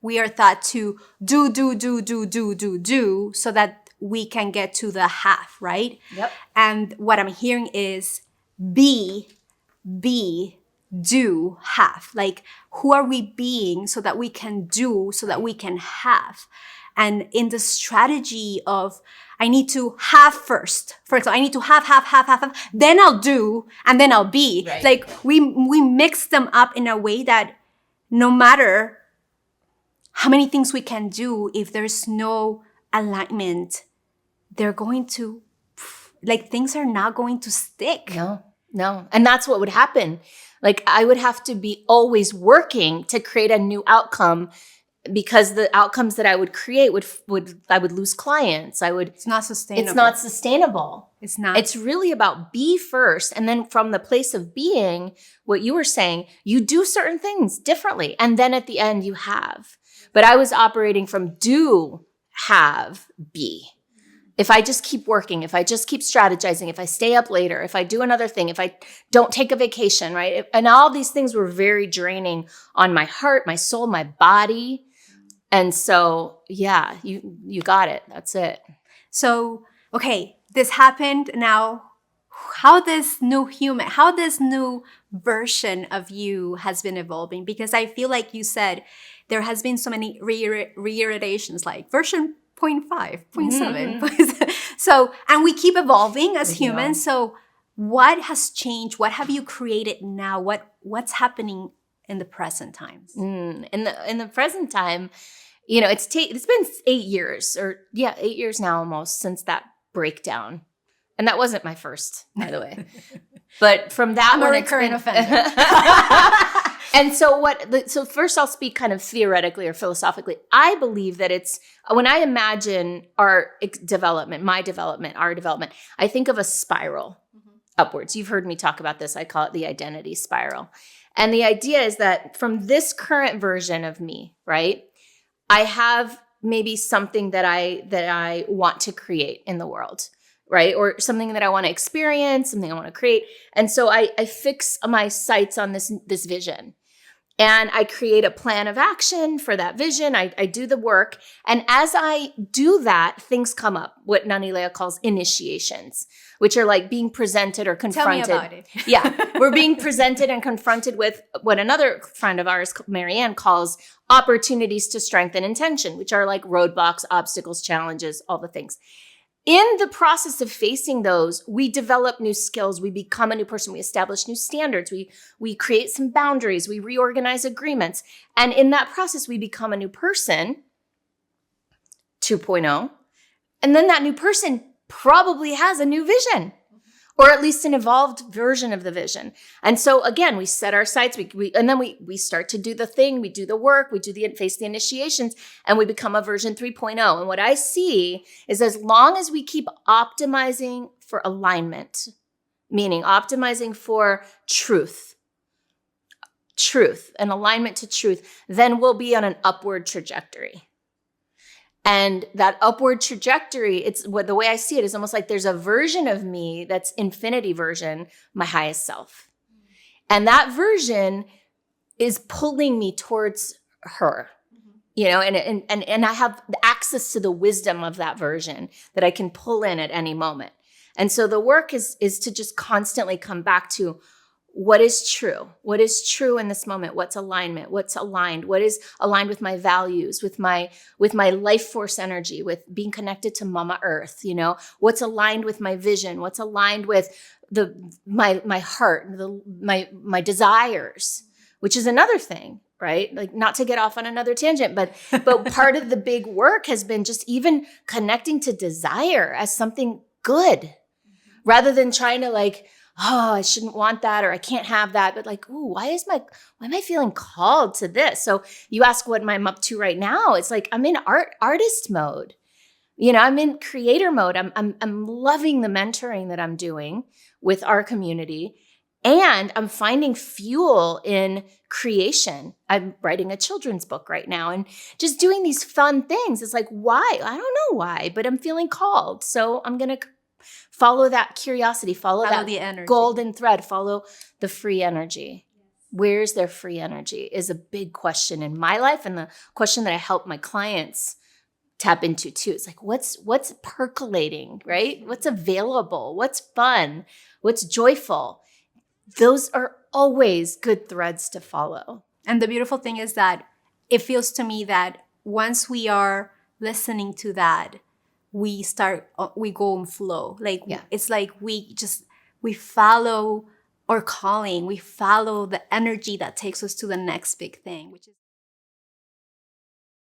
we are thought to do so that we can get to the have, right? Yep. And what I'm hearing is be, do, have. Like, who are we being so that we can do, so that we can have? And in the strategy of, I need to have first. For example, I need to have, then I'll do, and then I'll be. Right. Like, we mix them up in a way that no matter how many things we can do, if there's no alignment, they're going to, like, things are not going to stick. No. And that's what would happen. Like, I would have to be always working to create a new outcome, because the outcomes that I would create I would lose clients. It's not sustainable. It's not. It's really about be first. And then from the place of being, what you were saying, you do certain things differently. And then at the end you have. But I was operating from do, have, be. If I just keep working, if I just keep strategizing, if I stay up later, if I do another thing, if I don't take a vacation, right? And all these things were very draining on my heart, my soul, my body. And so, yeah, you got it. That's it. So, okay, this happened. Now, how this new version of you has been evolving? Because I feel like you said there has been so many reiterations, like version 0.5, 0.7. So, and we keep evolving as humans. So what has changed? What have you created now? What's happening in the present times? In the present time, it's been 8 years 8 years now almost since that breakdown. And that wasn't my first, by the way. But from that I'm one, a recurring offender. And so first I'll speak kind of theoretically or philosophically. I believe that when I imagine our development, our development, I think of a spiral upwards. You've heard me talk about this. I call it the identity spiral. And the idea is that from this current version of me, right, I have maybe something that I want to create in the world, right? Or something that I want to experience, something I want to create. And so I fix my sights on this vision. And I create a plan of action for that vision. I do the work. And as I do that, things come up, what Nanilea calls initiations, which are like being presented or confronted. Tell me about it. Yeah. We're being presented and confronted with what another friend of ours, Marianne, calls opportunities to strengthen intention, which are like roadblocks, obstacles, challenges, all the things. In the process of facing those, we develop new skills. We become a new person. We establish new standards. We create some boundaries. We reorganize agreements. And in that process, we become a new person, 2.0. And then that new person probably has a new vision, or at least an evolved version of the vision. And so again, we set our sights, and then we start to do the thing, we do the work, face the initiations, and we become a version 3.0. And what I see is as long as we keep optimizing for alignment, meaning optimizing for truth, and alignment to truth, then we'll be on an upward trajectory. And that upward trajectory, the way I see it is almost like there's a version of me that's infinity version, my highest self. And that version is pulling me towards her, and I have access to the wisdom of that version that I can pull in at any moment. And so the work is to just constantly come back to what is true? What is true in this moment? What's alignment? What's aligned? What is aligned with my values, with my life force energy, with being connected to Mama Earth? What's aligned with my vision? What's aligned with my heart, my desires, which is another thing, right? Like, not to get off on another tangent, but part of the big work has been just even connecting to desire as something good, rather than trying to I shouldn't want that, or I can't have that. But why am I feeling called to this? So you ask what I'm up to right now. It's like, I'm in artist mode. I'm in creator mode. I'm loving the mentoring that I'm doing with our community. And I'm finding fuel in creation. I'm writing a children's book right now and just doing these fun things. It's like, why? I don't know why, but I'm feeling called. So I'm going to follow that curiosity, follow that the energy. Golden thread, follow the free energy. Where's their free energy is a big question in my life, and the question that I help my clients tap into too. It's like, what's percolating, right? What's available? What's fun? What's joyful? Those are always good threads to follow. And the beautiful thing is that it feels to me that once we are listening to that, we go in flow. Like, it's like we follow our calling. We follow the energy that takes us to the next big thing, which is